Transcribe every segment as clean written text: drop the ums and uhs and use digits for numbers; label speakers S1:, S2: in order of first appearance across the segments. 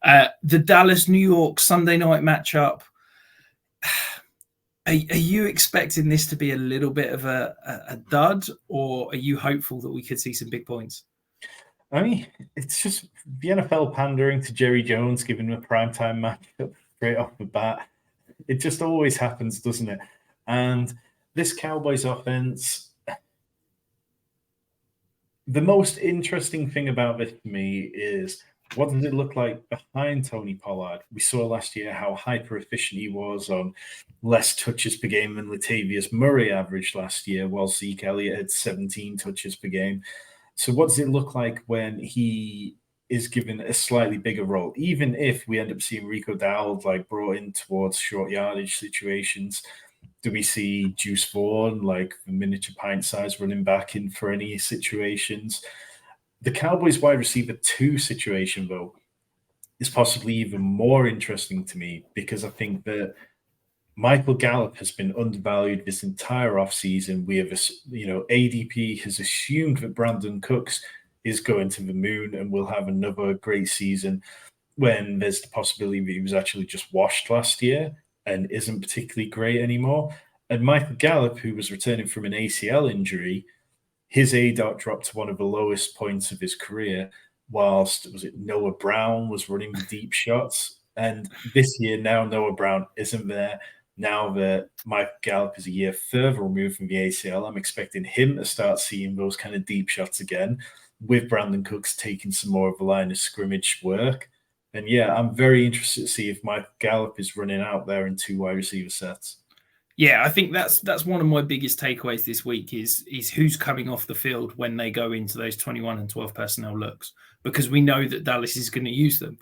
S1: The Dallas-New York Sunday night matchup. Are you expecting this to be a little bit of a dud, or are you hopeful that we could see some big points?
S2: I mean, it's just the NFL pandering to Jerry Jones, giving him a primetime matchup straight off the bat. It just always happens, doesn't it? And this Cowboys offense, the most interesting thing about this to me is what does it look like behind Tony Pollard? We saw last year how hyper efficient he was on less touches per game than Latavius Murray averaged last year, while Zeke Elliott had 17 touches per game. So what does it look like when he is given a slightly bigger role? Even if we end up seeing Rico Dowd like brought in towards short yardage situations, do we see Juice Vaughn, like the miniature pint size running back in for any situations? The Cowboys wide receiver 2 situation, though, is possibly even more interesting to me because I think that Michael Gallup has been undervalued this entire offseason. We have, ADP has assumed that Brandon Cooks is going to the moon and will have another great season when there's the possibility that he was actually just washed last year and isn't particularly great anymore. And Michael Gallup, who was returning from an ACL injury, his ADOT dropped to one of the lowest points of his career, whilst Noah Brown was running the deep shots. And this year, now Noah Brown isn't there. Now that Mike Gallup is a year further removed from the ACL, I'm expecting him to start seeing those kind of deep shots again, with Brandon Cooks taking some more of the line of scrimmage work. And yeah, I'm very interested to see if Mike Gallup is running out there in 2 wide receiver sets.
S1: Yeah, I think that's one of my biggest takeaways this week is who's coming off the field when they go into those 21 and 12 personnel looks, because we know that Dallas is going to use them.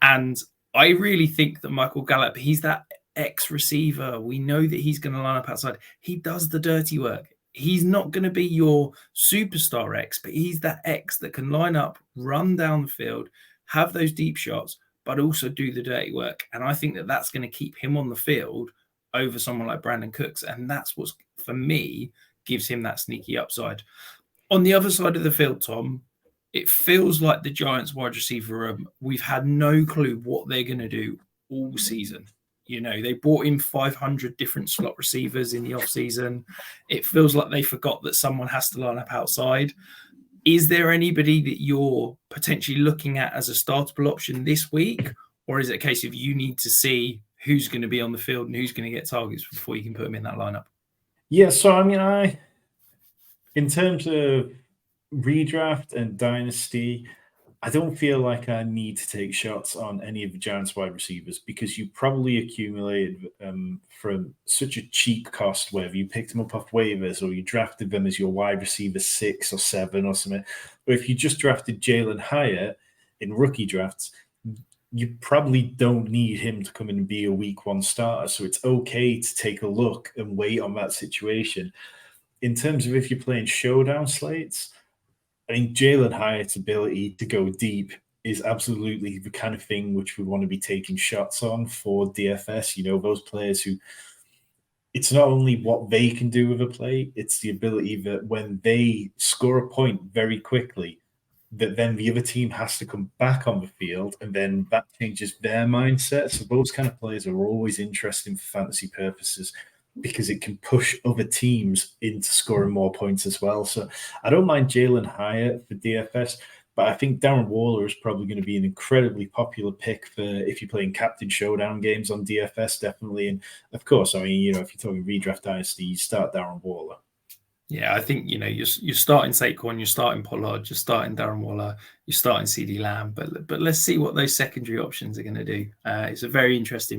S1: And I really think that Michael Gallup, he's that X-receiver. We know that he's going to line up outside. He does the dirty work. He's not going to be your superstar X, but he's that X that can line up, run down the field, have those deep shots, but also do the dirty work. And I think that that's going to keep him on the field over someone like Brandon Cooks. And that's what, for me, gives him that sneaky upside. On the other side of the field, Tom, it feels like the Giants wide receiver room, we've had no clue what they're going to do all season. You know, they brought in 500 different slot receivers in the offseason. It feels like they forgot that someone has to line up outside. Is there anybody that you're potentially looking at as a startable option this week? Or is it a case of you need to see who's going to be on the field and who's going to get targets before you can put them in that lineup?
S2: Yeah, so I mean, in terms of redraft and dynasty, I don't feel like I need to take shots on any of the Giants wide receivers because you probably accumulated from such a cheap cost, whether you picked them up off waivers or you drafted them as your wide receiver 6 or 7 or something. Or if you just drafted Jalen Hyatt in rookie drafts, you probably don't need him to come in and be a week 1 starter. So it's okay to take a look and wait on that situation. In terms of if you're playing showdown slates, I think Jalen Hyatt's ability to go deep is absolutely the kind of thing which we want to be taking shots on for DFS. You know, those players who it's not only what they can do with a play, it's the ability that when they score a point very quickly, that then the other team has to come back on the field, and then that changes their mindset. So those kind of players are always interesting for fantasy purposes because it can push other teams into scoring more points as well. So I don't mind Jalen Hyatt for DFS, but I think Darren Waller is probably going to be an incredibly popular pick for if you're playing Captain Showdown games on DFS, definitely. And of course, I mean, you know, if you're talking redraft dynasty, you start Darren Waller.
S1: Yeah, I think, you know, you're starting Saquon, you're starting Pollard, you're starting Darren Waller, you're starting CeeDee Lamb, but let's see what those secondary options are going to do. It's a very interesting